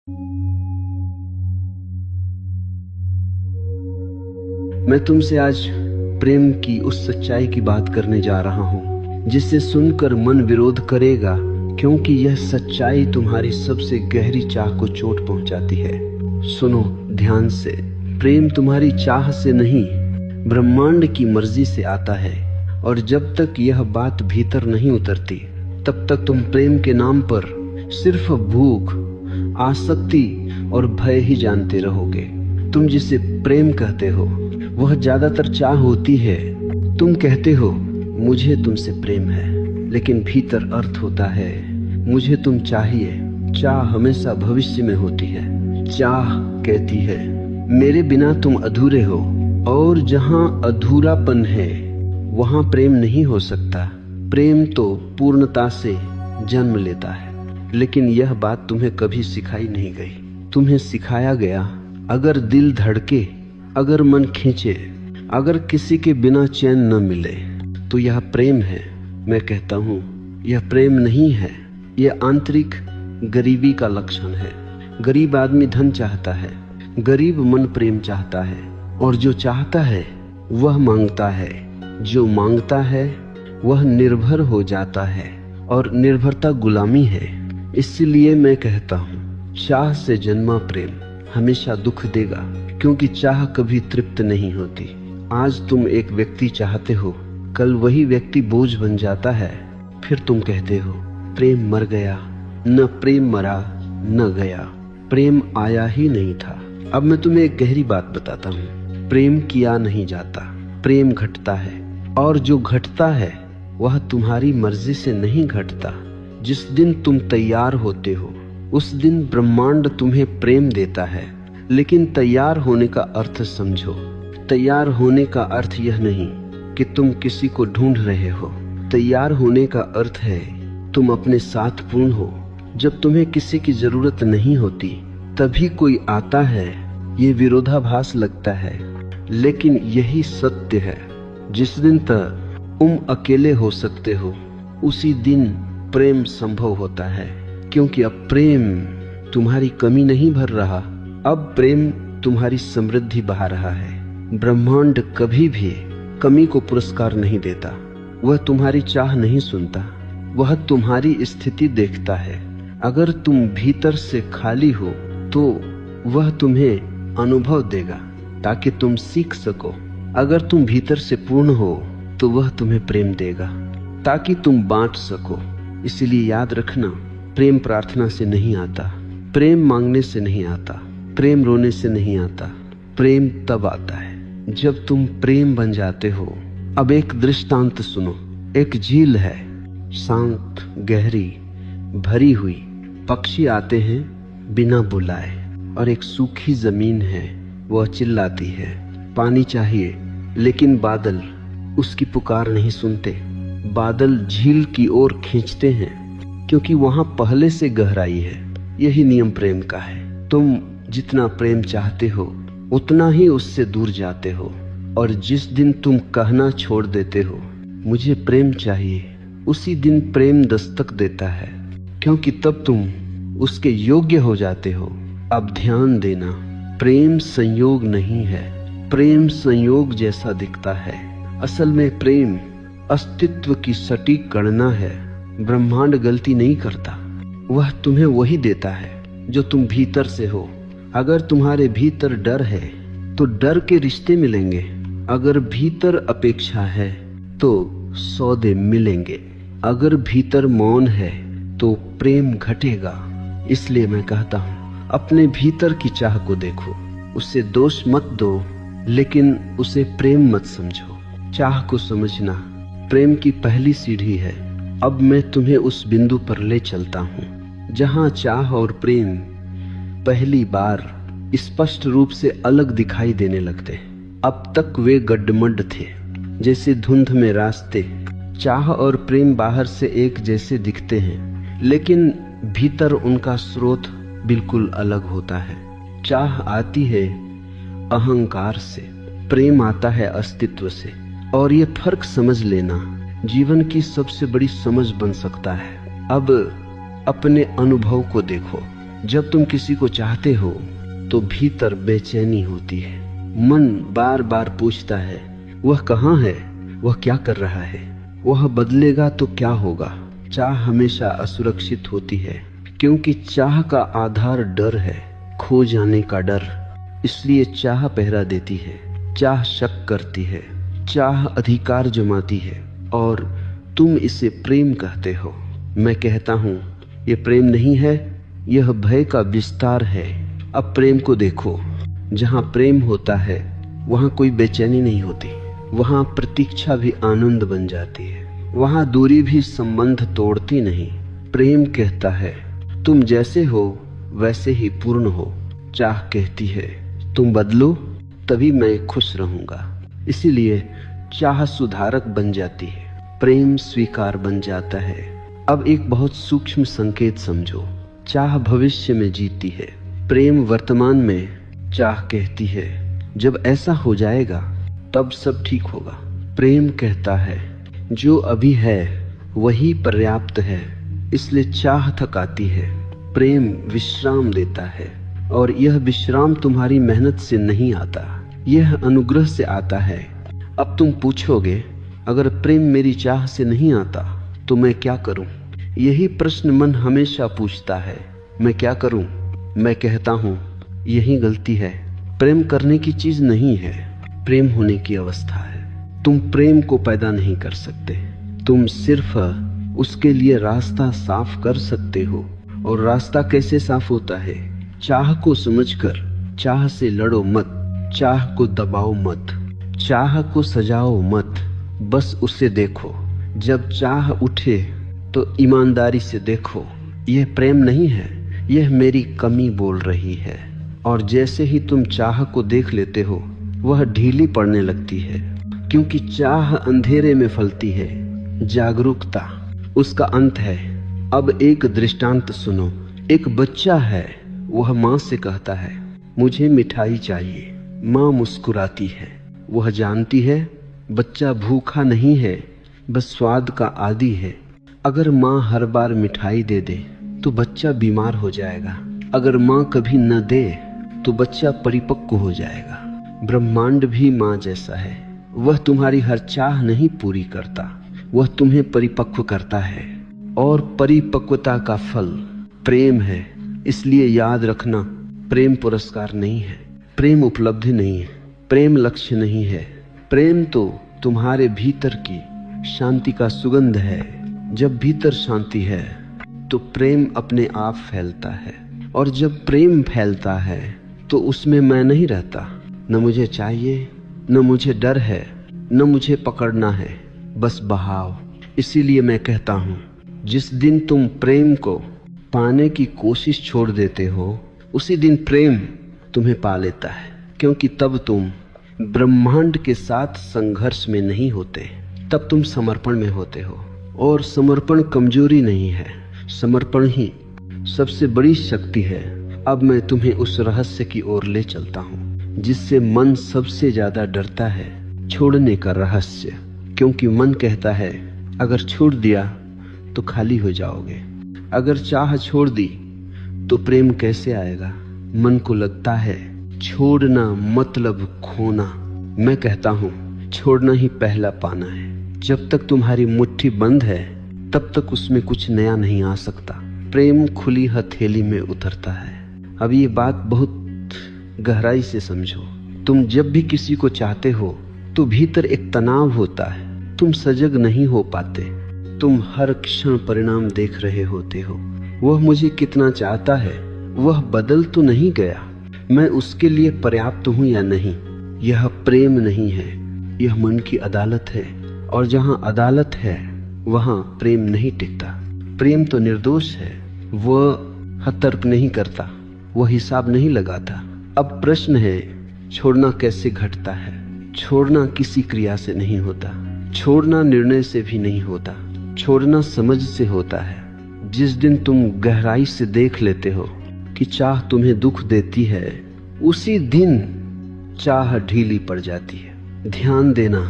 मैं तुमसे आज प्रेम की उस सच्चाई की बात करने जा रहा हूं जिसे सुनकर मन विरोध करेगा, क्योंकि यह सच्चाई तुम्हारी सबसे गहरी चाह को चोट पहुंचाती है। सुनो ध्यान से। प्रेम तुम्हारी चाह से नहीं, ब्रह्मांड की मर्जी से आता है। और जब तक यह बात भीतर नहीं उतरती, तब तक तुम प्रेम के नाम पर सिर्फ भूख, आसक्ति और भय ही जानते रहोगे। तुम जिसे प्रेम कहते हो वह ज्यादातर चाह होती है। तुम कहते हो मुझे तुमसे प्रेम है, लेकिन भीतर अर्थ होता है मुझे तुम चाहिए। चाह हमेशा भविष्य में होती है। चाह कहती है मेरे बिना तुम अधूरे हो, और जहां अधूरापन है वहां प्रेम नहीं हो सकता। प्रेम तो पूर्णता से जन्म लेता है, लेकिन यह बात तुम्हें कभी सिखाई नहीं गई। तुम्हें सिखाया गया अगर दिल धड़के, अगर मन खींचे, अगर किसी के बिना चैन न मिले तो यह प्रेम है। मैं कहता हूँ यह प्रेम नहीं है, यह आंतरिक गरीबी का लक्षण है। गरीब आदमी धन चाहता है, गरीब मन प्रेम चाहता है, और जो चाहता है वह मांगता है, जो मांगता है वह निर्भर हो जाता है, और निर्भरता गुलामी है। इसलिए मैं कहता हूँ चाह से जन्मा प्रेम हमेशा दुख देगा, क्योंकि चाह कभी तृप्त नहीं होती। आज तुम एक व्यक्ति चाहते हो, कल वही व्यक्ति बोझ बन जाता है। फिर तुम कहते हो प्रेम मर गया। न प्रेम मरा न गया, प्रेम आया ही नहीं था। अब मैं तुम्हें एक गहरी बात बताता हूँ। प्रेम किया नहीं जाता, प्रेम घटता है, और जो घटता है वह तुम्हारी मर्जी से नहीं घटता। जिस दिन तुम तैयार होते हो उस दिन ब्रह्मांड तुम्हें प्रेम देता है। लेकिन तैयार होने का अर्थ समझो। तैयार होने का अर्थ यह नहीं कि तुम किसी को ढूंढ रहे हो। तैयार होने का अर्थ है तुम अपने साथ पूर्ण हो। जब तुम्हें किसी की जरूरत नहीं होती तभी कोई आता है, ये विरोधाभास लगता है, लेकिन यही सत्य है। जिस दिन तक तुम अकेले हो सकते हो उसी दिन प्रेम संभव होता है, क्योंकि अब प्रेम तुम्हारी कमी नहीं भर रहा, अब प्रेम तुम्हारी समृद्धि बहा रहा है। ब्रह्मांड कभी भी कमी को पुरस्कार नहीं देता। वह तुम्हारी चाह नहीं सुनता, वह तुम्हारी स्थिति देखता है। अगर तुम भीतर से खाली हो तो वह तुम्हें अनुभव देगा ताकि तुम सीख सको। अगर तुम भीतर से पूर्ण हो तो वह तुम्हें प्रेम देगा ताकि तुम बांट सको। इसलिए याद रखना, प्रेम प्रार्थना से नहीं आता, प्रेम मांगने से नहीं आता, प्रेम रोने से नहीं आता। प्रेम तब आता है जब तुम प्रेम बन जाते हो। अब एक दृष्टांत सुनो। एक झील है, शांत, गहरी, भरी हुई। पक्षी आते हैं बिना बुलाए, और एक सूखी जमीन है, वह चिल्लाती है पानी चाहिए, लेकिन बादल उसकी पुकार नहीं सुनते। बादल झील की ओर खींचते हैं क्योंकि वहां पहले से गहराई है। यही नियम प्रेम का है। तुम जितना प्रेम चाहते हो उतना ही उससे दूर जाते हो, और जिस दिन तुम कहना छोड़ देते हो मुझे प्रेम चाहिए, उसी दिन प्रेम दस्तक देता है, क्योंकि तब तुम उसके योग्य हो जाते हो। अब ध्यान देना, प्रेम संयोग नहीं है, प्रेम संयोग जैसा दिखता है। असल में प्रेम अस्तित्व की सटीक गणना है। ब्रह्मांड गलती नहीं करता, वह तुम्हें वही देता है जो तुम भीतर से हो। अगर तुम्हारे भीतर डर है तो डर के रिश्ते मिलेंगे। अगर भीतर अपेक्षा है तो सौदे मिलेंगे। अगर भीतर मौन है तो प्रेम घटेगा। इसलिए मैं कहता हूँ अपने भीतर की चाह को देखो, उसे दोष मत दो, लेकिन उसे प्रेम मत समझो। चाह को समझना प्रेम की पहली सीढ़ी है। अब मैं तुम्हें उस बिंदु पर ले चलता हूँ जहाँ चाह और प्रेम पहली बार स्पष्ट रूप से अलग दिखाई देने लगते। अब तक वे गड्ढमड्ढ थे, जैसे धुंध में रास्ते। चाह और प्रेम बाहर से एक जैसे दिखते हैं, लेकिन भीतर उनका स्रोत बिल्कुल अलग होता है। चाह आती है अहंकार से, प्रेम आता है अस्तित्व से, और ये फर्क समझ लेना जीवन की सबसे बड़ी समझ बन सकता है। अब अपने अनुभव को देखो। जब तुम किसी को चाहते हो तो भीतर बेचैनी होती है। मन बार बार पूछता है, वह कहाँ है, वह क्या कर रहा है, वह बदलेगा तो क्या होगा। चाह हमेशा असुरक्षित होती है, क्योंकि चाह का आधार डर है, खो जाने का डर। इसलिए चाह पहरा देती है, चाह शक करती है, चाह अधिकार जमाती है, और तुम इसे प्रेम कहते हो। मैं कहता हूँ ये प्रेम नहीं है, यह भय का विस्तार है। अब प्रेम को देखो, जहाँ प्रेम होता है वहाँ कोई बेचैनी नहीं होती, वहाँ प्रतीक्षा भी आनंद बन जाती है, वहाँ दूरी भी संबंध तोड़ती नहीं। प्रेम कहता है तुम जैसे हो वैसे ही पूर्ण हो। चाह कहती है तुम बदलो तभी मैं खुश रहूंगा। इसीलिए चाह सुधारक बन जाती है, प्रेम स्वीकार बन जाता है। अब एक बहुत सूक्ष्म संकेत समझो, चाह भविष्य में जीती है, प्रेम वर्तमान में। चाह कहती है जब ऐसा हो जाएगा तब सब ठीक होगा। प्रेम कहता है जो अभी है वही पर्याप्त है, इसलिए चाह थकाती है, प्रेम विश्राम देता है। और यह विश्राम तुम्हारी मेहनत से नहीं आता, यह अनुग्रह से आता है। अब तुम पूछोगे अगर प्रेम मेरी चाह से नहीं आता तो मैं क्या करूं? यही प्रश्न मन हमेशा पूछता है, मैं क्या करूं? मैं कहता हूं यही गलती है। प्रेम करने की चीज नहीं है, प्रेम होने की अवस्था है। तुम प्रेम को पैदा नहीं कर सकते, तुम सिर्फ उसके लिए रास्ता साफ कर सकते हो। और रास्ता कैसे साफ होता है? चाह को समझकर। चाह से लड़ो मत, चाह को दबाओ मत, चाह को सजाओ मत, बस उसे देखो। जब चाह उठे तो ईमानदारी से देखो, यह प्रेम नहीं है, यह मेरी कमी बोल रही है। और जैसे ही तुम चाह को देख लेते हो वह ढीली पड़ने लगती है, क्योंकि चाह अंधेरे में फलती है, जागरूकता उसका अंत है। अब एक दृष्टांत सुनो। एक बच्चा है, वह माँ से कहता है मुझे मिठाई चाहिए। माँ मुस्कुराती है, वह जानती है बच्चा भूखा नहीं है, बस स्वाद का आदी है। अगर माँ हर बार मिठाई दे दे तो बच्चा बीमार हो जाएगा, अगर माँ कभी न दे तो बच्चा परिपक्व हो जाएगा। ब्रह्मांड भी माँ जैसा है, वह तुम्हारी हर चाह नहीं पूरी करता, वह तुम्हें परिपक्व करता है। और परिपक्वता का फल प्रेम है। इसलिए याद रखना, प्रेम पुरस्कार नहीं है, प्रेम उपलब्धि नहीं है, प्रेम लक्ष्य नहीं है। प्रेम तो तुम्हारे भीतर की शांति का सुगंध है। जब भीतर शांति है तो प्रेम अपने आप फैलता है, और जब प्रेम फैलता है तो उसमें मैं नहीं रहता। न मुझे चाहिए, न मुझे डर है, न मुझे पकड़ना है, बस बहाव। इसीलिए मैं कहता हूँ जिस दिन तुम प्रेम को पाने की कोशिश छोड़ देते हो उसी दिन प्रेम तुम्हें पा लेता है, क्योंकि तब तुम ब्रह्मांड के साथ संघर्ष में नहीं होते, तब तुम समर्पण में होते हो। और समर्पण कमजोरी नहीं है, समर्पण ही सबसे बड़ी शक्ति है। अब मैं तुम्हें उस रहस्य की ओर ले चलता हूँ जिससे मन सबसे ज्यादा डरता है, छोड़ने का रहस्य। क्योंकि मन कहता है अगर छोड़ दिया तो खाली हो जाओगे, अगर चाह छोड़ दी तो प्रेम कैसे आएगा। मन को लगता है छोड़ना मतलब खोना। मैं कहता हूँ छोड़ना ही पहला पाना है। जब तक तुम्हारी मुट्ठी बंद है तब तक उसमें कुछ नया नहीं आ सकता। प्रेम खुली हथेली में उतरता है। अब ये बात बहुत गहराई से समझो। तुम जब भी किसी को चाहते हो तो भीतर एक तनाव होता है, तुम सजग नहीं हो पाते, तुम हर क्षण परिणाम देख रहे होते हो। वह मुझे कितना चाहता है, वह बदल तो नहीं गया, मैं उसके लिए पर्याप्त हूं या नहीं। यह प्रेम नहीं है, यह मन की अदालत है, और जहां अदालत है वहां प्रेम नहीं टिकता। प्रेम तो निर्दोष है, वह तर्क नहीं करता, वह हिसाब नहीं लगाता। अब प्रश्न है छोड़ना कैसे घटता है। छोड़ना किसी क्रिया से नहीं होता, छोड़ना निर्णय से भी नहीं होता, छोड़ना समझ से होता है। जिस दिन तुम गहराई से देख लेते हो कि चाह तुम्हें दुख देती है, उसी दिन चाह ढीली पड़ जाती है। ध्यान देना,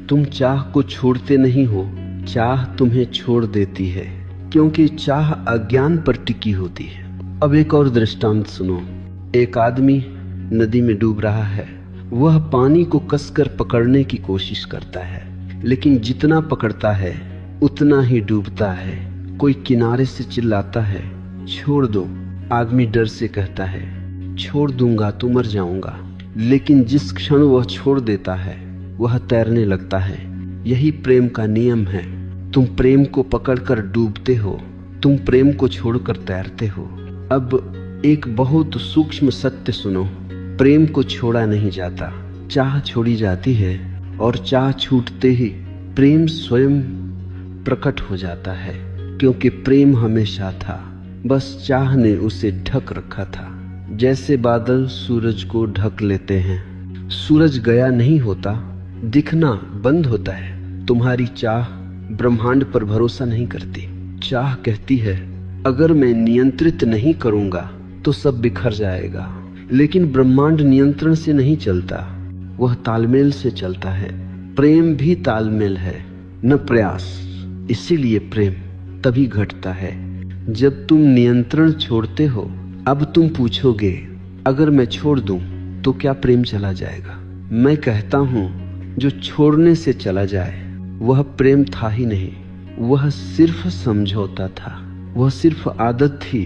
तुम चाह को छोड़ते नहीं हो, चाह तुम्हें छोड़ देती है, क्योंकि चाह अज्ञान पर टिकी होती है। अब एक और दृष्टांत सुनो। एक आदमी नदी में डूब रहा है। वह पानी को कसकर पकड़ने की कोशिश करता है, लेकिन जितना पकड़ता है उतना ही डूबता है। कोई किनारे से चिल्लाता है, छोड़ दो। आदमी डर से कहता है, छोड़ दूंगा तो मर जाऊंगा। लेकिन जिस क्षण वह छोड़ देता है वह तैरने लगता है। यही प्रेम का नियम है। तुम प्रेम को पकड़कर डूबते हो, तुम प्रेम को छोड़कर तैरते हो। अब एक बहुत सूक्ष्म सत्य सुनो। प्रेम को छोड़ा नहीं जाता, चाह छोड़ी जाती है, और चाह छूटते ही प्रेम स्वयं प्रकट हो जाता है। क्योंकि प्रेम हमेशा था, बस चाह ने उसे ढक रखा था। जैसे बादल सूरज को ढक लेते हैं। सूरज गया नहीं होता, दिखना बंद होता है। तुम्हारी चाह ब्रह्मांड पर भरोसा नहीं करती। चाह कहती है, अगर मैं नियंत्रित नहीं करूंगा तो सब बिखर जाएगा। लेकिन ब्रह्मांड नियंत्रण से नहीं चलता, वह तालमेल से चलता है। प्रेम भी तालमेल है, न प्रयास। इसीलिए प्रेम तभी घटता है जब तुम नियंत्रण छोड़ते हो। अब तुम पूछोगे, अगर मैं छोड़ दूं तो क्या प्रेम चला जाएगा? मैं कहता हूं, जो छोड़ने से चला जाए वह प्रेम था ही नहीं, वह सिर्फ समझौता था, वह सिर्फ आदत थी,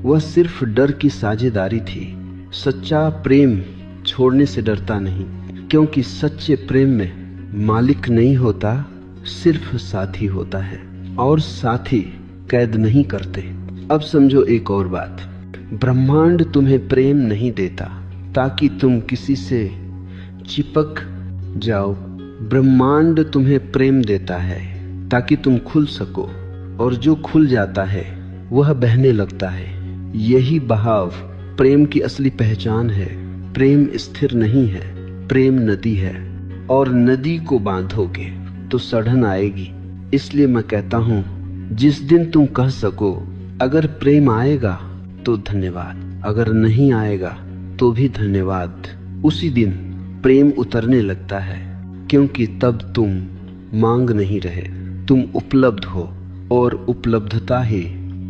वह सिर्फ डर की साझेदारी थी। सच्चा प्रेम छोड़ने से डरता नहीं, क्योंकि सच्चे प्रेम में मालिक नहीं होता, सिर्फ साथी होता है, और साथी कैद नहीं करते। अब समझो एक और बात। ब्रह्मांड तुम्हें प्रेम नहीं देता ताकि तुम किसी से चिपक जाओ। ब्रह्मांड तुम्हें प्रेम देता है ताकि तुम खुल सको, और जो खुल जाता है वह बहने लगता है। यही बहाव प्रेम की असली पहचान है। प्रेम स्थिर नहीं है, प्रेम नदी है, और नदी को बांधोगे तो सड़न आएगी। इसलिए मैं कहता हूं, जिस दिन तुम कह सको अगर प्रेम आएगा तो धन्यवाद, अगर नहीं आएगा तो भी धन्यवाद, उसी दिन प्रेम उतरने लगता है। क्योंकि तब तुम मांग नहीं रहे, तुम उपलब्ध हो, और उपलब्धता ही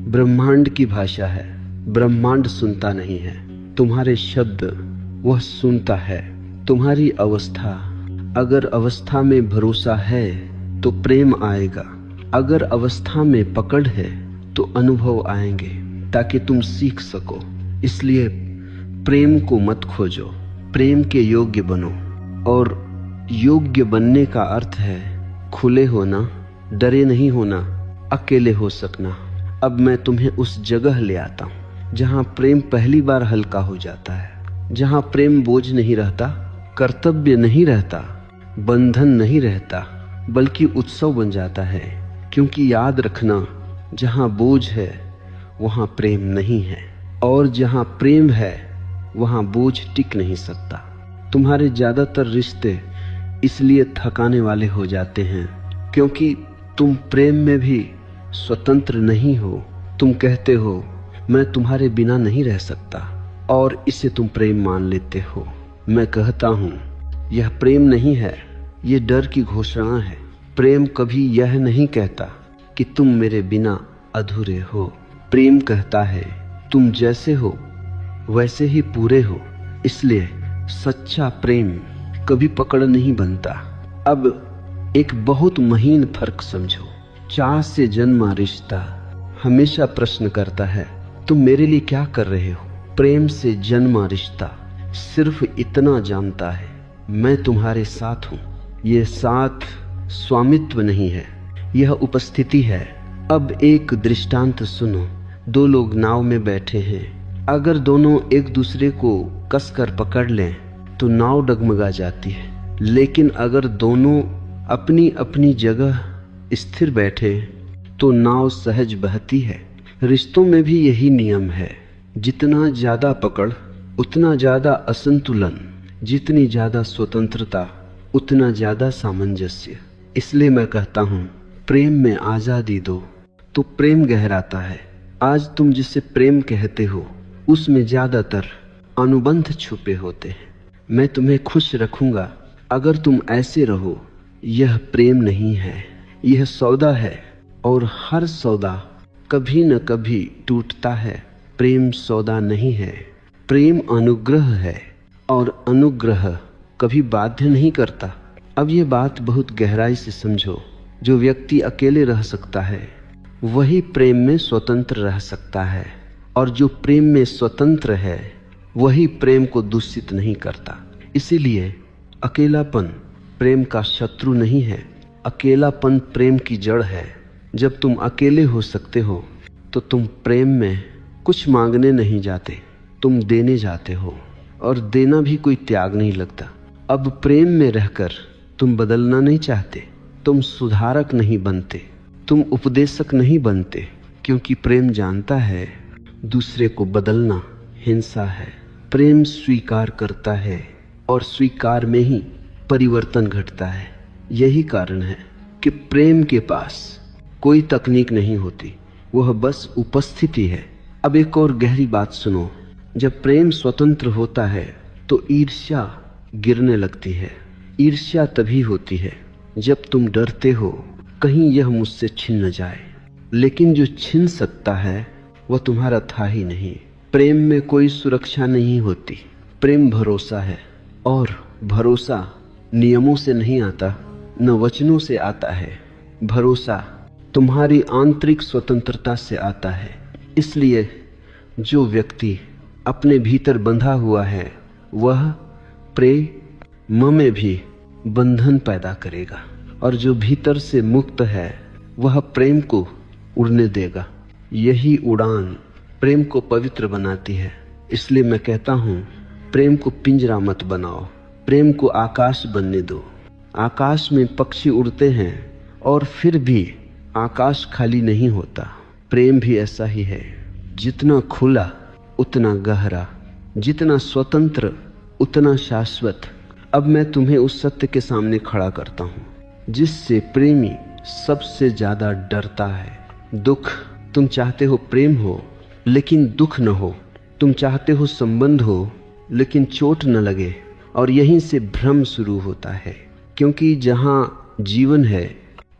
ब्रह्मांड की भाषा है। ब्रह्मांड सुनता नहीं है तुम्हारे शब्द, वह सुनता है तुम्हारी अवस्था। अगर अवस्था में भरोसा है तो प्रेम आएगा, अगर अवस्था में पकड़ है तो अनुभव आएंगे, ताकि तुम सीख सको। इसलिए प्रेम को मत खोजो, प्रेम के योग्य बनो। और योग्य बनने का अर्थ है खुले होना, डरे नहीं होना, अकेले हो सकना। अब मैं तुम्हें उस जगह ले आता हूं जहां प्रेम पहली बार हल्का हो जाता है, जहां प्रेम बोझ नहीं रहता, कर्तव्य नहीं रहता, बंधन नहीं रहता, बल्कि उत्सव बन जाता है। क्योंकि याद रखना, जहां बोझ है वहां प्रेम नहीं है, और जहां प्रेम है वहां बोझ टिक नहीं सकता। तुम्हारे ज्यादातर रिश्ते इसलिए थकाने वाले हो जाते हैं क्योंकि तुम प्रेम में भी स्वतंत्र नहीं हो। तुम कहते हो, मैं तुम्हारे बिना नहीं रह सकता, और इसे तुम प्रेम मान लेते हो। मैं कहता हूं, यह प्रेम नहीं है, यह डर की घोषणा है। प्रेम कभी यह नहीं कहता कि तुम मेरे बिना अधूरे हो। प्रेम कहता है, तुम जैसे हो वैसे ही पूरे हो। इसलिए सच्चा प्रेम कभी पकड़ नहीं बनता। अब एक बहुत महीन फर्क समझो। चाह से जन्मा रिश्ता हमेशा प्रश्न करता है, तुम मेरे लिए क्या कर रहे हो? प्रेम से जन्मा रिश्ता सिर्फ इतना जानता है, मैं तुम्हारे साथ हूं। ये साथ स्वामित्व नहीं है, यह उपस्थिति है। अब एक दृष्टांत सुनो। दो लोग नाव में बैठे हैं। अगर दोनों एक दूसरे को कसकर पकड़ लें तो नाव डगमगा जाती है, लेकिन अगर दोनों अपनी अपनी जगह स्थिर बैठे तो नाव सहज बहती है। रिश्तों में भी यही नियम है। जितना ज्यादा पकड़ उतना ज्यादा असंतुलन, जितनी ज्यादा स्वतंत्रता उतना ज्यादा सामंजस्य। इसलिए मैं कहता हूं, प्रेम में आजादी दो तो प्रेम गहराता है। आज तुम जिसे प्रेम कहते हो उसमें ज्यादातर अनुबंध छुपे होते हैं। मैं तुम्हें खुश रखूंगा अगर तुम ऐसे रहो। यह प्रेम नहीं है, यह सौदा है, और हर सौदा कभी न कभी टूटता है, प्रेम सौदा नहीं है, प्रेम अनुग्रह है और अनुग्रह कभी बाध्य नहीं करता। अब ये बात बहुत गहराई से समझो। जो व्यक्ति अकेले रह सकता है वही प्रेम में स्वतंत्र रह सकता है, और जो प्रेम में स्वतंत्र है वही प्रेम को दूषित नहीं करता। इसीलिए अकेलापन प्रेम का शत्रु नहीं है, अकेलापन प्रेम की जड़ है। जब तुम अकेले हो सकते हो तो तुम प्रेम में कुछ मांगने नहीं जाते, तुम देने जाते हो, और देना भी कोई त्याग नहीं लगता। अब प्रेम में रहकर तुम बदलना नहीं चाहते, तुम सुधारक नहीं बनते, तुम उपदेशक नहीं बनते, क्योंकि प्रेम जानता है दूसरे को बदलना हिंसा है। प्रेम स्वीकार करता है और स्वीकार में ही परिवर्तन घटता है। यही कारण है कि प्रेम के पास कोई तकनीक नहीं होती, वह बस उपस्थिति है। अब एक और गहरी बात सुनो। जब प्रेम स्वतंत्र होता है तो ईर्ष्या गिरने लगती है। ईर्ष्या तभी होती है जब तुम डरते हो कहीं यह मुझसे छिन न जाए, लेकिन जो छिन सकता है वह तुम्हारा था ही नहीं। प्रेम में कोई सुरक्षा नहीं होती, प्रेम भरोसा है, और भरोसा नियमों से नहीं आता, न वचनों से आता है। भरोसा तुम्हारी आंतरिक स्वतंत्रता से आता है। इसलिए जो व्यक्ति अपने भीतर बंधा हुआ है वह प्रेम में भी बंधन पैदा करेगा, और जो भीतर से मुक्त है वह प्रेम को उड़ने देगा। यही उड़ान प्रेम को पवित्र बनाती है। इसलिए मैं कहता हूँ, प्रेम को पिंजरा मत बनाओ, प्रेम को आकाश बनने दो। आकाश में पक्षी उड़ते हैं और फिर भी आकाश खाली नहीं होता। प्रेम भी ऐसा ही है, जितना खुला उतना गहरा, जितना स्वतंत्र उतना शाश्वत। अब मैं तुम्हें उस सत्य के सामने खड़ा करता हूँ जिससे प्रेमी सबसे ज्यादा डरता है। दुख। तुम चाहते हो प्रेम हो लेकिन दुख न हो, तुम चाहते हो संबंध हो लेकिन चोट न लगे, और यहीं से भ्रम शुरू होता है। क्योंकि जहाँ जीवन है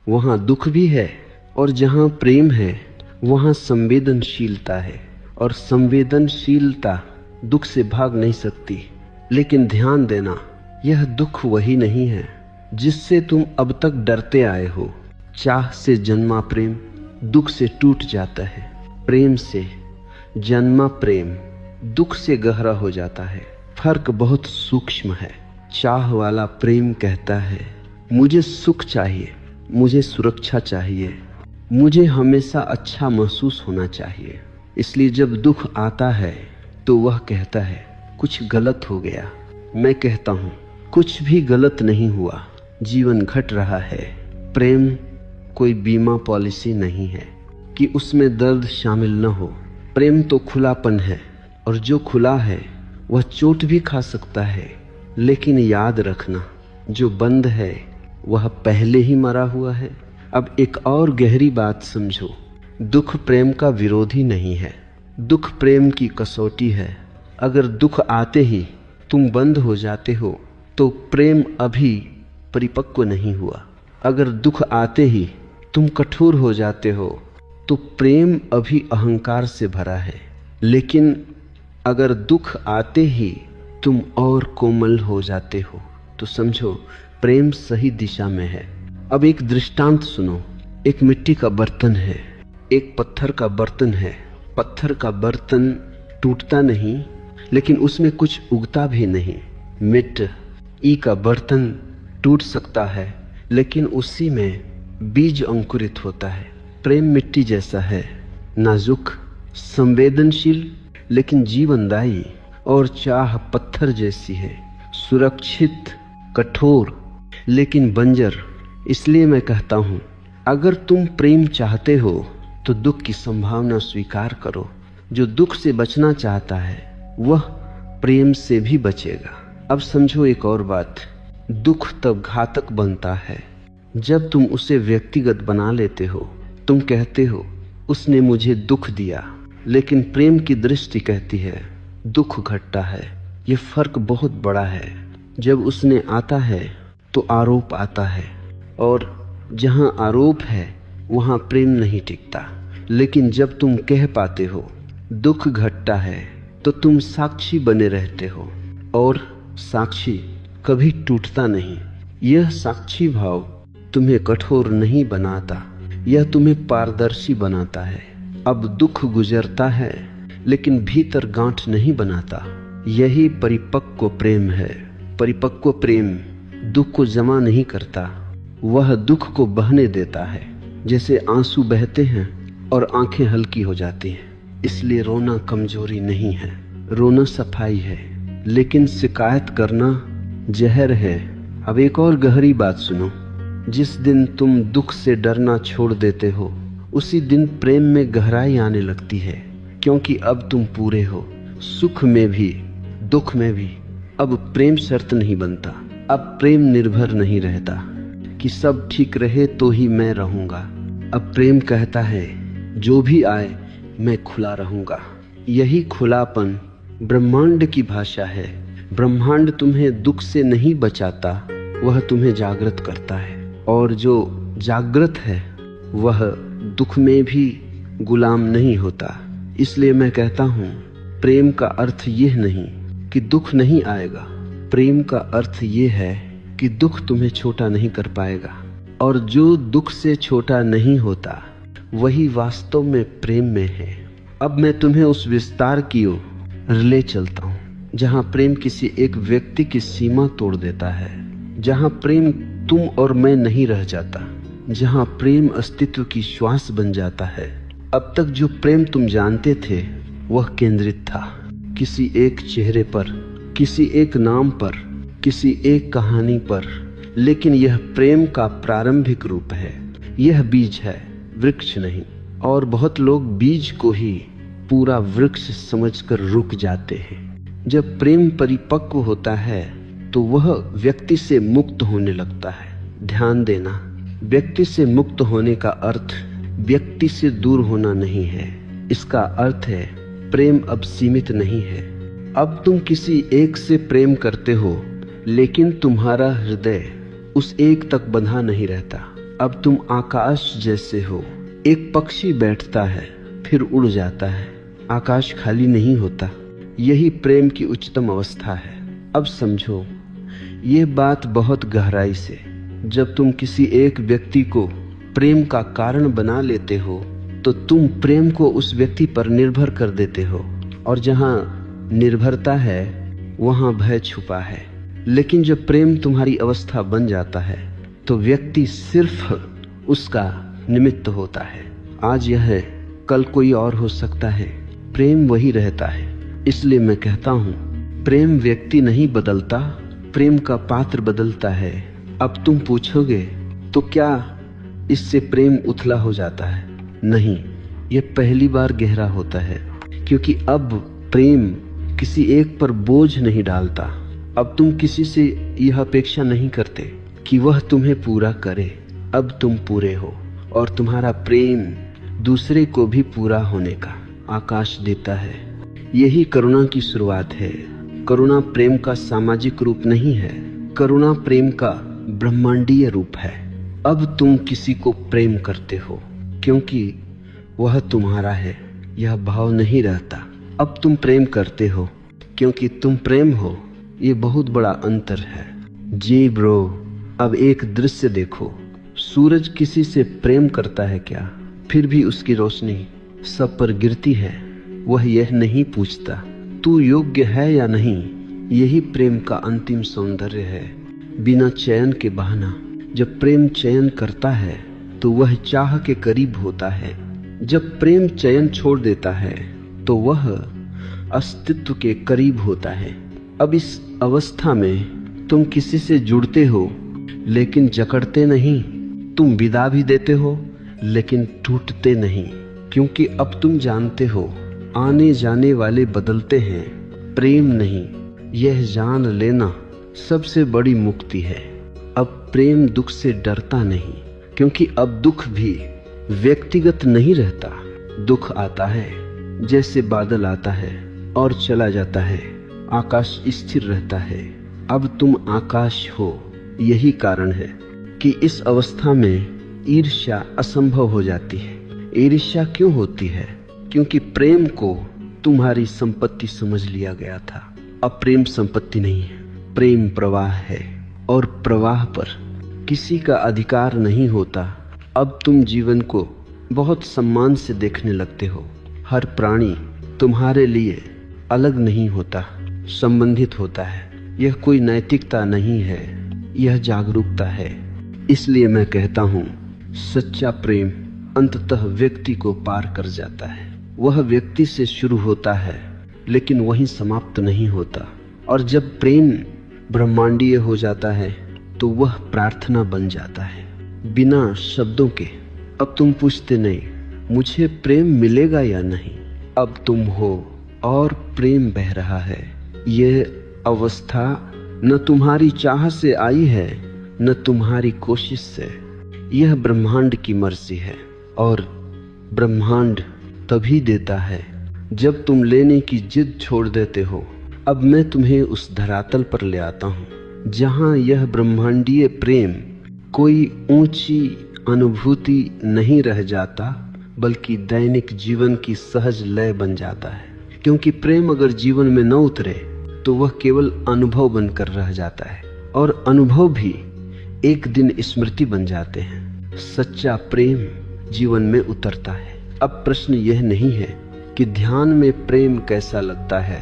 वहाँ दुख भी है, और जहाँ प्रेम है वहाँ संवेदनशीलता है, और संवेदनशीलता दुख से भाग नहीं सकती। लेकिन ध्यान देना, यह दुख वही नहीं है जिससे तुम अब तक डरते आए हो। चाह से जन्मा प्रेम दुख से टूट जाता है, प्रेम से जन्मा प्रेम दुख से गहरा हो जाता है। फर्क बहुत सूक्ष्म है। चाह वाला प्रेम कहता है मुझे सुख चाहिए, मुझे सुरक्षा चाहिए, मुझे हमेशा अच्छा महसूस होना चाहिए। इसलिए जब दुख आता है तो वह कहता है कुछ गलत हो गया। मैं कहता हूँ कुछ भी गलत नहीं हुआ, जीवन घट रहा है। प्रेम कोई बीमा पॉलिसी नहीं है कि उसमें दर्द शामिल न हो। प्रेम तो खुलापन है, और जो खुला है वह चोट भी खा सकता है। लेकिन याद रखना, जो बंद है वह पहले ही मरा हुआ है। अब एक और गहरी बात समझो, दुख प्रेम का विरोधी नहीं है, दुख प्रेम की कसौटी है। अगर दुख आते ही तुम बंद हो जाते हो तो प्रेम अभी परिपक्व नहीं हुआ। अगर दुख आते ही तुम कठोर हो जाते हो तो प्रेम अभी अहंकार से भरा है। लेकिन अगर दुख आते ही तुम और कोमल हो जाते हो तो समझो प्रेम सही दिशा में है। अब एक दृष्टांत सुनो। एक मिट्टी का बर्तन है, एक पत्थर का बर्तन है। पत्थर का बर्तन टूटता नहीं, लेकिन उसमें कुछ उगता भी नहीं। मिट्टी का बर्तन टूट सकता है, लेकिन उसी में बीज अंकुरित होता है। प्रेम मिट्टी जैसा है, नाजुक, संवेदनशील लेकिन जीवनदायी, और चाह पत्थर जैसी है, सुरक्षित, कठोर लेकिन बंजर। इसलिए मैं कहता हूँ, अगर तुम प्रेम चाहते हो तो दुख की संभावना स्वीकार करो। जो दुख से बचना चाहता है वह प्रेम से भी बचेगा। अब समझो एक और बात, दुख तब घातक बनता है जब तुम उसे व्यक्तिगत बना लेते हो। तुम कहते हो उसने मुझे दुख दिया, लेकिन प्रेम की दृष्टि कहती है दुख घटता है। ये फर्क बहुत बड़ा है। जब उसने आता है तो आरोप आता है, और जहाँ आरोप है वहाँ प्रेम नहीं टिकता। लेकिन जब तुम कह पाते हो दुख घटता है तो तुम साक्षी बने रहते हो, और साक्षी कभी टूटता नहीं। यह साक्षी भाव तुम्हें कठोर नहीं बनाता, यह तुम्हें पारदर्शी बनाता है। अब दुख गुजरता है लेकिन भीतर गांठ नहीं बनाता। यही परिपक्व प्रेम है। परिपक्व प्रेम दुख को जमा नहीं करता, वह दुख को बहने देता है। जैसे आंसू बहते हैं और आंखें हल्की हो जाती हैं। इसलिए रोना कमजोरी नहीं है, रोना सफाई है। लेकिन शिकायत करना जहर है। अब एक और गहरी बात सुनो। जिस दिन तुम दुख से डरना छोड़ देते हो, उसी दिन प्रेम में गहराई आने लगती है, क्योंकि अब तुम पूरे हो, सुख में भी दुख में भी। अब प्रेम शर्त नहीं बनता, अब प्रेम निर्भर नहीं रहता कि सब ठीक रहे तो ही मैं रहूंगा। अब प्रेम कहता है जो भी आए मैं खुला रहूंगा। यही खुलापन ब्रह्मांड की भाषा है। ब्रह्मांड तुम्हें दुख से नहीं बचाता, वह तुम्हें जागृत करता है। और जो जागृत है वह दुख में भी गुलाम नहीं होता। इसलिए मैं कहता हूँ, प्रेम का अर्थ यह नहीं कि दुख नहीं आएगा। प्रेम का अर्थ यह है कि दुख तुम्हें छोटा नहीं कर पाएगा। और जो दुख से छोटा नहीं होता वही वास्तव में प्रेम में है। अब मैं तुम्हें उस विस्तार की ओर ले चलता हूँ, जहाँ प्रेम किसी एक व्यक्ति की सीमा तोड़ देता है, जहाँ प्रेम तुम और मैं नहीं रह जाता, जहाँ प्रेम अस्तित्व की श्वास बन जाता है। अब तक जो प्रेम तुम जानते थे वह केंद्रित था किसी एक चेहरे पर, किसी एक नाम पर, किसी एक कहानी पर। लेकिन यह प्रेम का प्रारंभिक रूप है। यह बीज है, वृक्ष नहीं। और बहुत लोग बीज को ही पूरा वृक्ष समझकर रुक जाते हैं। जब प्रेम परिपक्व होता है तो वह व्यक्ति से मुक्त होने लगता है। ध्यान देना, व्यक्ति से मुक्त होने का अर्थ व्यक्ति से दूर होना नहीं है। इसका अर्थ है प्रेम अब सीमित नहीं है। अब तुम किसी एक से प्रेम करते हो, लेकिन तुम्हारा हृदय उस एक तक बंधा नहीं रहता। अब तुम आकाश जैसे हो। एक पक्षी बैठता है फिर उड़ जाता है, आकाश खाली नहीं होता। यही प्रेम की उच्चतम अवस्था है। अब समझो ये बात बहुत गहराई से। जब तुम किसी एक व्यक्ति को प्रेम का कारण बना लेते हो तो तुम प्रेम को उस व्यक्ति पर निर्भर कर देते हो, और जहाँ निर्भरता है वहाँ भय छुपा है। लेकिन जब प्रेम तुम्हारी अवस्था बन जाता है तो व्यक्ति सिर्फ उसका निमित्त होता है। आज यह है, कल कोई और हो सकता है, प्रेम वही रहता है। इसलिए मैं कहता हूँ, प्रेम व्यक्ति नहीं बदलता, प्रेम का पात्र बदलता है। अब तुम पूछोगे तो क्या इससे प्रेम उथला हो जाता है? नहीं, यह पहली बार गहरा होता है, क्योंकि अब प्रेम किसी एक पर बोझ नहीं डालता। अब तुम किसी से यह अपेक्षा नहीं करते कि वह तुम्हें पूरा करे। अब तुम पूरे हो और तुम्हारा प्रेम दूसरे को भी पूरा होने का आकाश देता है। यही करुणा की शुरुआत है। करुणा प्रेम का सामाजिक रूप नहीं है, करुणा प्रेम का ब्रह्मांडीय रूप है। अब तुम किसी को प्रेम करते हो क्योंकि वह तुम्हारा है, यह भाव नहीं रहता। अब तुम प्रेम करते हो क्योंकि तुम प्रेम हो। ये बहुत बड़ा अंतर है। जी ब्रो, अब एक दृश्य देखो। सूरज किसी से प्रेम करता है क्या? फिर भी उसकी रोशनी सब पर गिरती है। वह यह नहीं पूछता तू योग्य है या नहीं। यही प्रेम का अंतिम सौंदर्य है, बिना चयन के बहाना। जब प्रेम चयन करता है तो वह चाह के करीब होता है। जब प्रेम चयन छोड़ देता है तो वह अस्तित्व के करीब होता है। अब इस अवस्था में तुम किसी से जुड़ते हो लेकिन जकड़ते नहीं, तुम विदा भी देते हो लेकिन टूटते नहीं, क्योंकि अब तुम जानते हो आने जाने वाले बदलते हैं, प्रेम नहीं। यह जान लेना सबसे बड़ी मुक्ति है। अब प्रेम दुख से डरता नहीं, क्योंकि अब दुख भी व्यक्तिगत नहीं रहता। दुख आता है जैसे बादल आता है और चला जाता है, आकाश स्थिर रहता है। अब तुम आकाश हो। यही कारण है कि इस अवस्था में ईर्ष्या असंभव हो जाती है। ईर्ष्या क्यों होती है? क्योंकि प्रेम को तुम्हारी संपत्ति समझ लिया गया था। अब प्रेम संपत्ति नहीं है, प्रेम प्रवाह है और प्रवाह पर किसी का अधिकार नहीं होता। अब तुम जीवन को बहुत सम्मान से देखने लगते हो। हर प्राणी तुम्हारे लिए अलग नहीं होता, संबंधित होता है। यह कोई नैतिकता नहीं है, यह जागरूकता है। इसलिए मैं कहता हूँ, सच्चा प्रेम अंततः व्यक्ति को पार कर जाता है। वह व्यक्ति से शुरू होता है लेकिन वहीं समाप्त नहीं होता। और जब प्रेम ब्रह्मांडीय हो जाता है तो वह प्रार्थना बन जाता है, बिना शब्दों के। अब तुम पूछते नहीं मुझे प्रेम मिलेगा या नहीं, अब तुम हो और प्रेम बह रहा है। यह अवस्था न तुम्हारी चाह से आई है न तुम्हारी कोशिश से, यह ब्रह्मांड की मर्जी है। और ब्रह्मांड तभी देता है जब तुम लेने की जिद छोड़ देते हो। अब मैं तुम्हें उस धरातल पर ले आता हूँ जहाँ यह ब्रह्मांडीय प्रेम कोई ऊंची अनुभूति नहीं रह जाता, बल्कि दैनिक जीवन की सहज लय बन जाता है। क्योंकि प्रेम अगर जीवन में न उतरे तो वह केवल अनुभव बनकर रह जाता है, और अनुभव भी एक दिन स्मृति बन जाते हैं। सच्चा प्रेम जीवन में उतरता है। अब प्रश्न यह नहीं है कि ध्यान में प्रेम कैसा लगता है,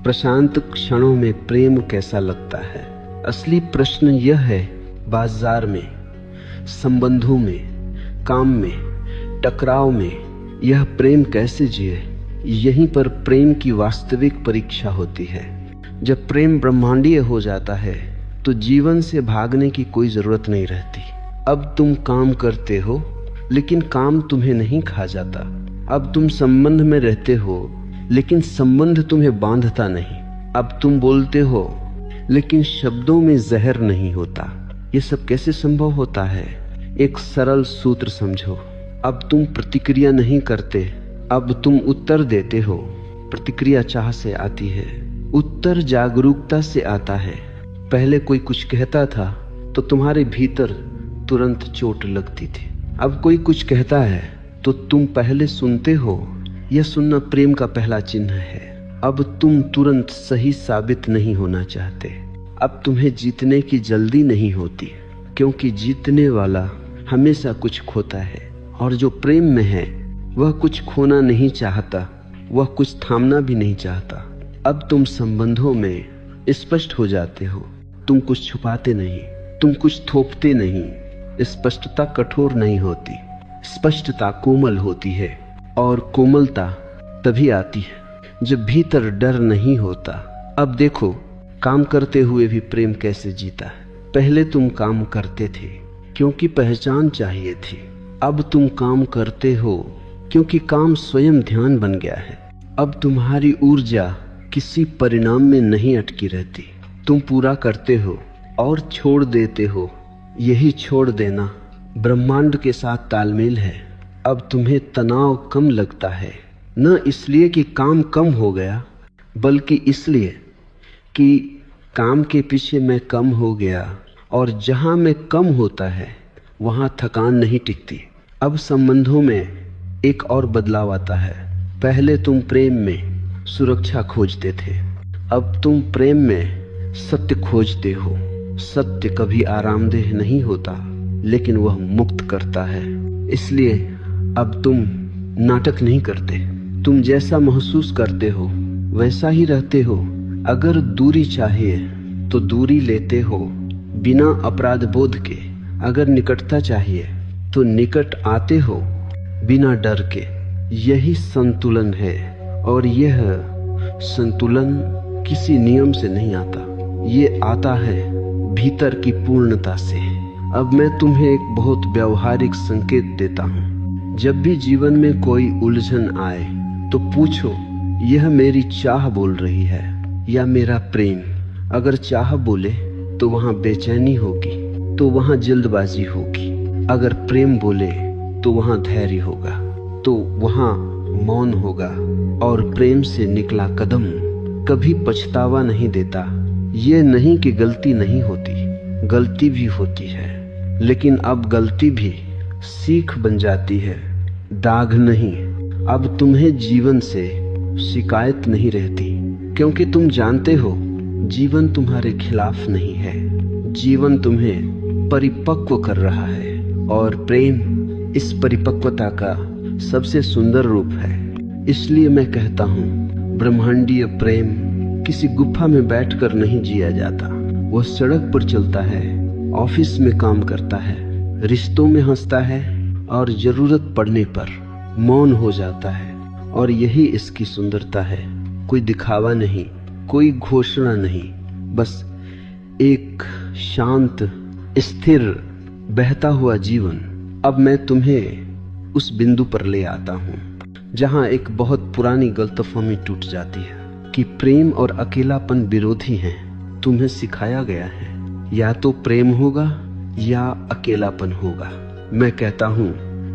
प्रशांत क्षणों में प्रेम कैसा लगता है। असली प्रश्न यह है, बाजार में, संबंधों में, काम में, टकराव में यह प्रेम कैसे जिए। यहीं पर प्रेम की वास्तविक परीक्षा होती है। जब प्रेम ब्रह्मांडीय हो जाता है तो जीवन से भागने की कोई जरूरत नहीं रहती। अब तुम काम करते हो लेकिन काम तुम्हें नहीं खा जाता। अब तुम संबंध में रहते हो लेकिन संबंध तुम्हें बांधता नहीं। अब तुम बोलते हो लेकिन शब्दों में जहर नहीं होता। ये सब कैसे संभव होता है? एक सरल सूत्र समझो। अब तुम प्रतिक्रिया नहीं करते, अब तुम उत्तर देते हो। प्रतिक्रिया चाह से आती है, उत्तर जागरूकता से आता है। पहले कोई कुछ कहता था तो तुम्हारे भीतर तुरंत चोट लगती थी। अब कोई कुछ कहता है तो तुम पहले सुनते हो। यह सुनना प्रेम का पहला चिन्ह है। अब तुम तुरंत सही साबित नहीं होना चाहते। अब तुम्हें जीतने की जल्दी नहीं होती, क्योंकि जीतने वाला हमेशा कुछ खोता है, और जो प्रेम में है वह कुछ खोना नहीं चाहता, वह कुछ थामना भी नहीं चाहता। अब तुम संबंधों में स्पष्ट हो जाते हो। तुम कुछ छुपाते नहीं, तुम कुछ थोपते नहीं। स्पष्टता कठोर नहीं होती, स्पष्टता कोमल होती है। और कोमलता तभी आती है जब भीतर डर नहीं होता। अब देखो, काम करते हुए भी प्रेम कैसे जीता है। पहले तुम काम करते थे क्योंकि पहचान चाहिए थी। अब तुम काम करते हो क्योंकि काम स्वयं ध्यान बन गया है। अब तुम्हारी ऊर्जा किसी परिणाम में नहीं अटकी रहती। तुम पूरा करते हो और छोड़ देते हो। यही छोड़ देना ब्रह्मांड के साथ तालमेल है। अब तुम्हें तनाव कम लगता है, न इसलिए कि काम कम हो गया, बल्कि इसलिए कि काम के पीछे मैं कम हो गया, और जहां मैं कम होता है वहां थकान नहीं टिकती। अब संबंधों में एक और बदलाव आता है। पहले तुम प्रेम में सुरक्षा खोजते थे, अब तुम प्रेम में सत्य खोजते हो। सत्य कभी आरामदेह नहीं होता, लेकिन वह मुक्त करता है। इसलिए अब तुम नाटक नहीं करते। तुम जैसा महसूस करते हो वैसा ही रहते हो। अगर दूरी चाहिए तो दूरी लेते हो बिना अपराध बोध के। अगर निकटता चाहिए तो निकट आते हो बिना डर के। यही संतुलन है, और यह संतुलन किसी नियम से नहीं आता, ये आता है भीतर की पूर्णता से। अब मैं तुम्हें एक बहुत व्यवहारिक संकेत देता हूँ। जब भी जीवन में कोई उलझन आए तो पूछो, यह मेरी चाह बोल रही है या मेरा प्रेम? अगर चाह बोले तो वहां बेचैनी होगी, तो वहां जल्दबाजी होगी। अगर प्रेम बोले तो वहां धैर्य होगा, तो वहां मौन होगा। और प्रेम से निकला कदम कभी पछतावा नहीं देता। ये नहीं कि गलती नहीं होती, गलती भी होती है, लेकिन अब गलती भी सीख बन जाती है, दाग नहीं। अब तुम्हें जीवन से शिकायत नहीं रहती, क्योंकि तुम जानते हो जीवन तुम्हारे खिलाफ नहीं है, जीवन तुम्हें परिपक्व कर रहा है और प्रेम इस परिपक्वता का सबसे सुंदर रूप है। इसलिए मैं कहता हूँ, ब्रह्मांडीय प्रेम किसी गुफा में बैठकर नहीं जिया जाता। वह सड़क पर चलता है, ऑफिस में काम करता है, रिश्तों में हंसता है और जरूरत पड़ने पर मौन हो जाता है। और यही इसकी सुंदरता है। कोई दिखावा नहीं, कोई घोषणा नहीं, बस एक शांत स्थिर बहता हुआ जीवन। अब मैं तुम्हें उस बिंदु पर ले आता हूँ जहाँ एक बहुत पुरानी गलतफहमी टूट जाती है कि प्रेम और अकेलापन विरोधी हैं। तुम्हें सिखाया गया है या तो प्रेम होगा या अकेलापन होगा। मैं कहता हूँ,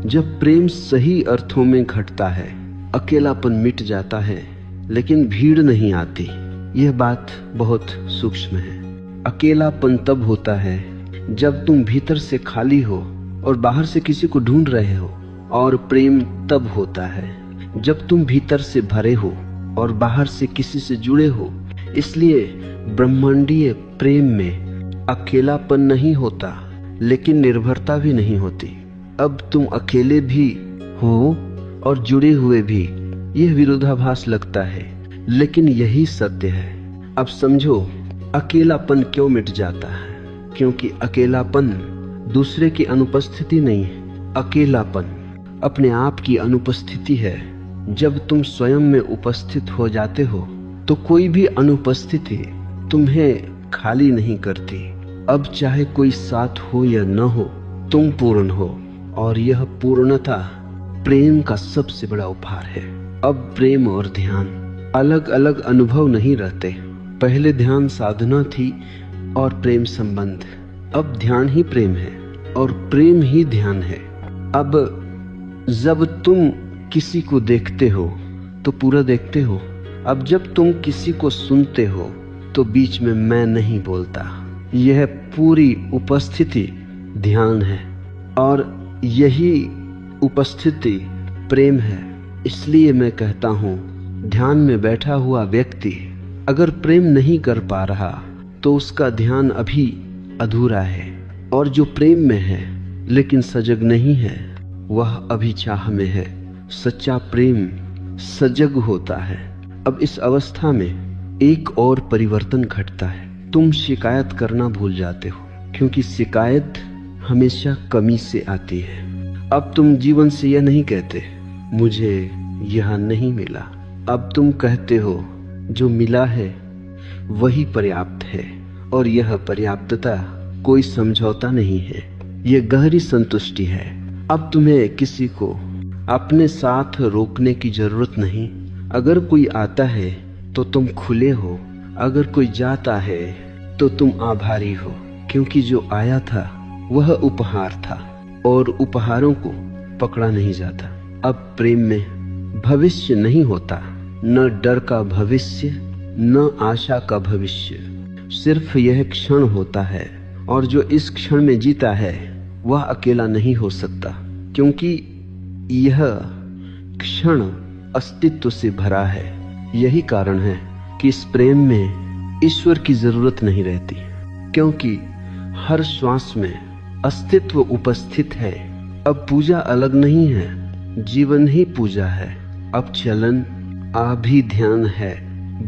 जब प्रेम सही अर्थों में घटता है, अकेलापन मिट जाता है, लेकिन भीड़ नहीं आती। यह बात बहुत सूक्ष्म है। अकेलापन तब होता है जब तुम भीतर से खाली हो और बाहर से किसी को ढूंढ रहे हो, और प्रेम तब होता है जब तुम भीतर से भरे हो और बाहर से किसी से जुड़े हो। इसलिए ब्रह्मांडीय प्रेम में अकेलापन नहीं होता, लेकिन निर्भरता भी नहीं होती। अब तुम अकेले भी हो और जुड़े हुए भी। यह विरोधाभास लगता है, लेकिन यही सत्य है। अब समझो अकेलापन क्यों मिट जाता है। क्योंकि अकेलापन दूसरे की अनुपस्थिति नहीं है, अकेलापन अपने आप की अनुपस्थिति है। जब तुम स्वयं में उपस्थित हो जाते हो तो कोई भी अनुपस्थिति तुम्हें खाली नहीं करती। अब चाहे कोई साथ हो या न हो, तुम पूर्ण हो, और यह पूर्णता प्रेम का सबसे बड़ा उपहार है। अब प्रेम और ध्यान अलग अलग अनुभव नहीं रहते। पहले ध्यान साधना थी और प्रेम संबंध। अब ध्यान ही प्रेम है और प्रेम ही ध्यान है। अब जब तुम किसी को देखते हो तो पूरा देखते हो। अब जब तुम किसी को सुनते हो तो बीच में मैं नहीं बोलता। यह पूरी उपस्थिति ध्यान है और यही उपस्थिति प्रेम है। इसलिए मैं कहता हूँ, ध्यान में बैठा हुआ व्यक्ति अगर प्रेम नहीं कर पा रहा तो उसका ध्यान अभी अधूरा है, और जो प्रेम में है लेकिन सजग नहीं है, वह अभी चाह में है। सच्चा प्रेम सजग होता है। अब इस अवस्था में एक और परिवर्तन घटता है। तुम शिकायत करना भूल जाते हो, क्योंकि शिकायत हमेशा कमी से आती है। अब तुम जीवन से यह नहीं कहते मुझे यह नहीं मिला। अब तुम कहते हो जो मिला है वही पर्याप्त है, और यह पर्याप्तता कोई समझौता नहीं है, यह गहरी संतुष्टि है। अब तुम्हें किसी को अपने साथ रोकने की जरूरत नहीं। अगर कोई आता है तो तुम खुले हो, अगर कोई जाता है तो तुम आभारी हो, क्योंकि जो आया था वह उपहार था और उपहारों को पकड़ा नहीं जाता। अब प्रेम में भविष्य नहीं होता, न डर का भविष्य न आशा का भविष्य, सिर्फ यह क्षण होता है। और जो इस क्षण में जीता है वह अकेला नहीं हो सकता, क्योंकि यह क्षण अस्तित्व से भरा है। यही कारण है कि इस प्रेम में ईश्वर की जरूरत नहीं रहती, क्योंकि हर श्वास में अस्तित्व उपस्थित है। अब पूजा अलग नहीं है, जीवन ही पूजा है। अब चलन आ भी ध्यान है,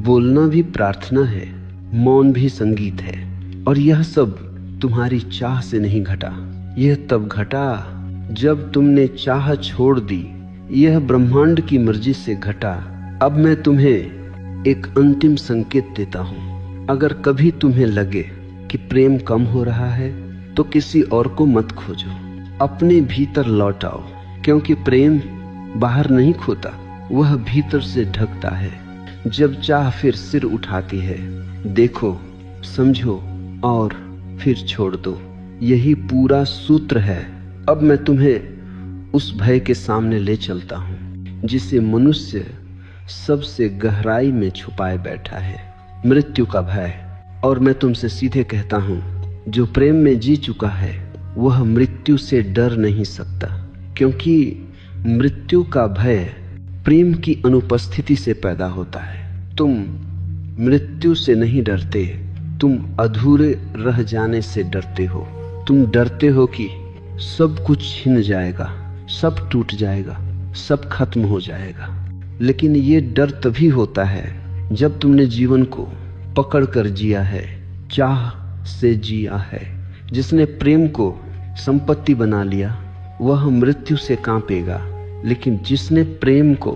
बोलना भी प्रार्थना है, मौन भी संगीत है। और यह सब तुम्हारी चाह से नहीं घटा, यह तब घटा जब तुमने चाह छोड़ दी। यह ब्रह्मांड की मर्जी से घटा। अब मैं तुम्हें एक अंतिम संकेत देता हूँ। अगर कभी तुम्हें लगे कि प्रेम कम हो रहा है तो किसी और को मत खोजो, अपने भीतर लौट आओ, क्योंकि प्रेम बाहर नहीं खोता, वह भीतर से ढकता है। जब चाह फिर सिर उठाती है, देखो, समझो और फिर छोड़ दो। यही पूरा सूत्र है। अब मैं तुम्हें उस भय के सामने ले चलता हूँ जिसे मनुष्य सबसे गहराई में छुपाए बैठा है, मृत्यु का भय। और मैं तुमसे सीधे कहता हूँ, जो प्रेम में जी चुका है वह मृत्यु से डर नहीं सकता, क्योंकि मृत्यु का भय प्रेम की अनुपस्थिति से पैदा होता है। तुम मृत्यु से नहीं डरते, तुम अधूरे रह जाने से डरते हो। तुम डरते हो कि सब कुछ छिन जाएगा, सब टूट जाएगा, सब खत्म हो जाएगा। लेकिन ये डर तभी होता है जब तुमने जीवन को पकड़ कर जिया है, चाह से जिया है। जिसने प्रेम को संपत्ति बना लिया वह मृत्यु से कांपेगा, लेकिन जिसने प्रेम को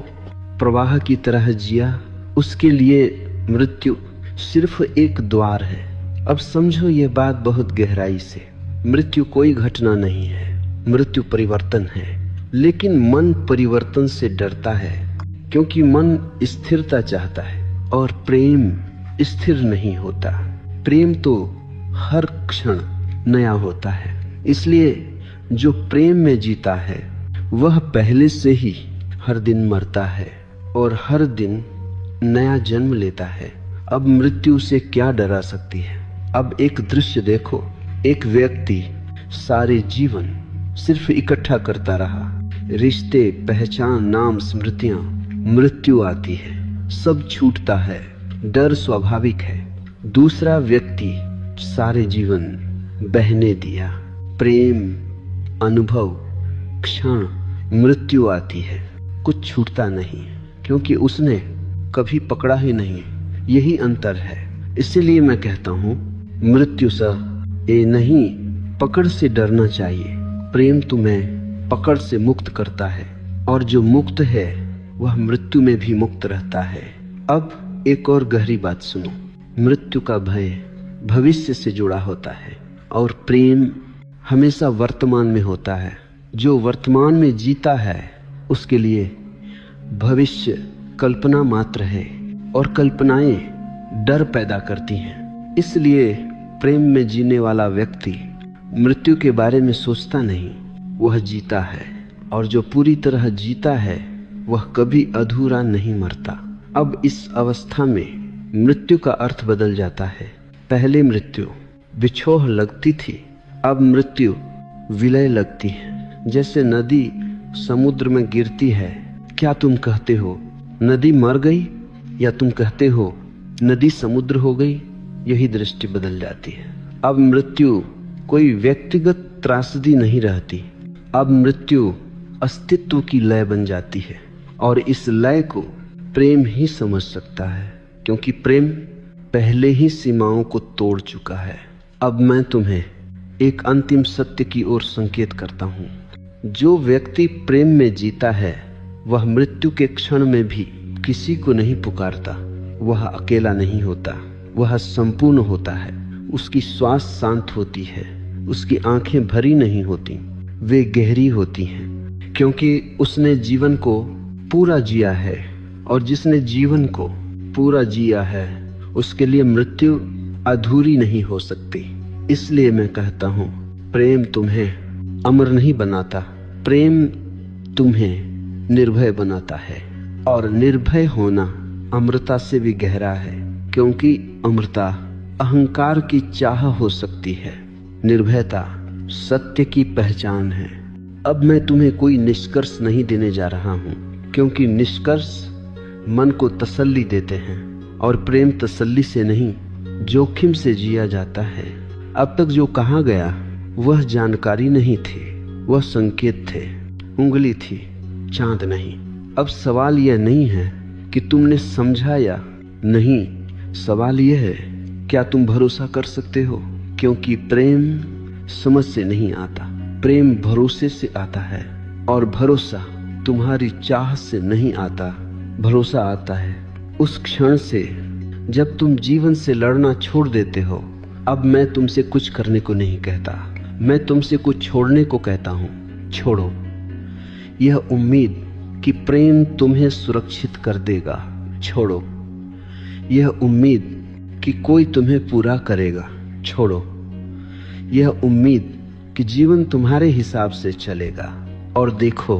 प्रवाह की तरह जिया उसके लिए मृत्यु सिर्फ एक द्वार है। अब समझो ये बात बहुत गहराई से। मृत्यु कोई घटना नहीं है, मृत्यु परिवर्तन है। लेकिन मन परिवर्तन से डरता है क्योंकि मन स्थिरता चाहता है और प्रेम स्थिर नहीं होता। प्रेम तो हर क्षण नया होता है। इसलिए जो प्रेम में जीता है वह पहले से ही हर दिन मरता है और हर दिन नया जन्म लेता है। अब मृत्यु से क्या डरा सकती है? अब एक दृश्य देखो, एक व्यक्ति सारे जीवन सिर्फ इकट्ठा करता रहा, रिश्ते, पहचान, नाम, स्मृतियां। मृत्यु आती है, सब छूटता है, डर स्वाभाविक है। दूसरा व्यक्ति सारे जीवन बहने दिया, प्रेम, अनुभव, क्षण, मृत्यु आती है, कुछ छूटता नहीं क्योंकि उसने कभी पकड़ा ही नहीं। यही अंतर है। इसीलिए मैं कहता हूँ मृत्यु से ये नहीं, पकड़ से डरना चाहिए। प्रेम तुम्हें पकड़ से मुक्त करता है और जो मुक्त है वह मृत्यु में भी मुक्त रहता है। अब एक और गहरी बात सुनो। मृत्यु का भय भविष्य से जुड़ा होता है और प्रेम हमेशा वर्तमान में होता है। जो वर्तमान में जीता है उसके लिए भविष्य कल्पना मात्र है और कल्पनाएं डर पैदा करती हैं। इसलिए प्रेम में जीने वाला व्यक्ति मृत्यु के बारे में सोचता नहीं, वह जीता है। और जो पूरी तरह जीता है वह कभी अधूरा नहीं मरता। अब इस अवस्था में मृत्यु का अर्थ बदल जाता है। पहले मृत्यु बिछोह लगती थी, अब मृत्यु विलय लगती है। जैसे नदी समुद्र में गिरती है, क्या तुम कहते हो नदी मर गई या तुम कहते हो नदी समुद्र हो गई? यही दृष्टि बदल जाती है। अब मृत्यु कोई व्यक्तिगत त्रासदी नहीं रहती, अब मृत्यु अस्तित्व की लय बन जाती है और इस लय को प्रेम ही समझ सकता है क्योंकि प्रेम पहले ही सीमाओं को तोड़ चुका है। अब मैं तुम्हें एक अंतिम सत्य की ओर संकेत करता हूँ। जो व्यक्ति प्रेम में जीता है वह मृत्यु के क्षण में भी किसी को नहीं पुकारता। वह अकेला नहीं होता, वह संपूर्ण होता है। उसकी श्वास शांत होती है, उसकी आंखें भरी नहीं होती, वे गहरी होती हैं क्योंकि उसने जीवन को पूरा जिया है। और जिसने जीवन को पूरा जिया है उसके लिए मृत्यु अधूरी नहीं हो सकती। इसलिए मैं कहता हूँ प्रेम तुम्हें अमर नहीं बनाता, प्रेम तुम्हें निर्भय बनाता है। और निर्भय होना अमरता से भी गहरा है क्योंकि अमरता अहंकार की चाह हो सकती है, निर्भयता सत्य की पहचान है। अब मैं तुम्हें कोई निष्कर्ष नहीं देने जा रहा हूँ क्योंकि निष्कर्ष मन को तसल्ली देते हैं और प्रेम तसल्ली से नहीं, जोखिम से जिया जाता है। अब तक जो कहा गया वह जानकारी नहीं थी, वह संकेत थे, उंगली थी, चांद नहीं। अब सवाल यह नहीं है कि तुमने समझा या नहीं, सवाल यह है क्या तुम भरोसा कर सकते हो? क्योंकि प्रेम समझ से नहीं आता, प्रेम भरोसे से आता है और भरोसा तुम्हारी चाह से नहीं आता। भरोसा आता है उस क्षण से जब तुम जीवन से लड़ना छोड़ देते हो। अब मैं तुमसे कुछ करने को नहीं कहता, मैं तुमसे कुछ छोड़ने को कहता हूँ। छोड़ो यह उम्मीद कि प्रेम तुम्हें सुरक्षित कर देगा, छोड़ो यह उम्मीद कि कोई तुम्हें पूरा करेगा, छोड़ो यह उम्मीद कि जीवन तुम्हारे हिसाब से चलेगा। और देखो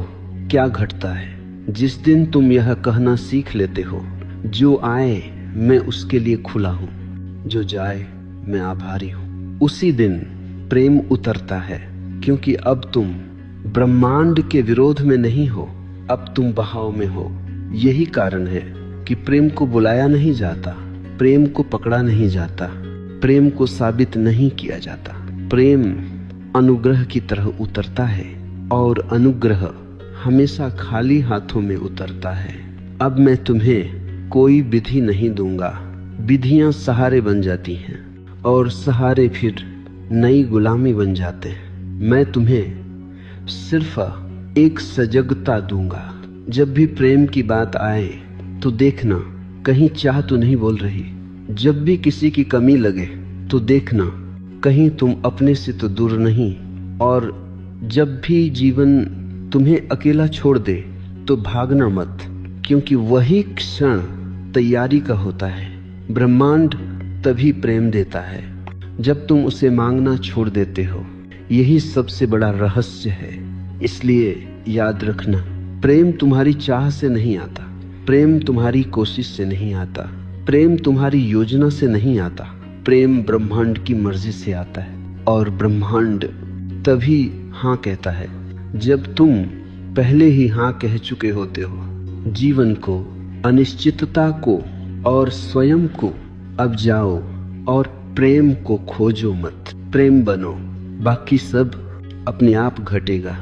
क्या घटता है जिस दिन तुम यह कहना सीख लेते हो, जो आए मैं उसके लिए खुला हूँ, जो जाए मैं आभारी हूँ। उसी दिन प्रेम उतरता है क्योंकि अब तुम ब्रह्मांड के विरोध में नहीं हो, अब तुम बहाव में हो। यही कारण है कि प्रेम को बुलाया नहीं जाता, प्रेम को पकड़ा नहीं जाता, प्रेम को साबित नहीं किया जाता। प्रेम अनुग्रह की तरह उतरता है और अनुग्रह हमेशा खाली हाथों में उतरता है। अब मैं तुम्हें कोई विधि नहीं दूंगा। विधियां सहारे बन जाती हैं और सहारे फिर नई गुलामी बन जाते हैं। मैं तुम्हें सिर्फ एक सजगता दूंगा। जब भी प्रेम की बात आए तो देखना कहीं चाह तो नहीं बोल रही। जब भी किसी की कमी लगे तो देखना कहीं तुम अपने से तो दूर नहीं। और जब भी जीवन तुम्हें अकेला छोड़ दे तो भागना मत, क्योंकि वही क्षण तैयारी का होता है। ब्रह्मांड तभी प्रेम देता है जब तुम उसे मांगना छोड़ देते हो। यही सबसे बड़ा रहस्य है। इसलिए याद रखना, प्रेम तुम्हारी चाह से नहीं आता, प्रेम तुम्हारी कोशिश से नहीं आता, प्रेम तुम्हारी योजना से नहीं आता। प्रेम ब्रह्मांड की मर्जी से आता है और ब्रह्मांड तभी हाँ कहता है जब तुम पहले ही हाँ कह चुके होते हो। जीवन को, अनिश्चितता को और स्वयं को अब जाओ और प्रेम को खोजो मत। प्रेम बनो, बाकी सब अपने आप घटेगा।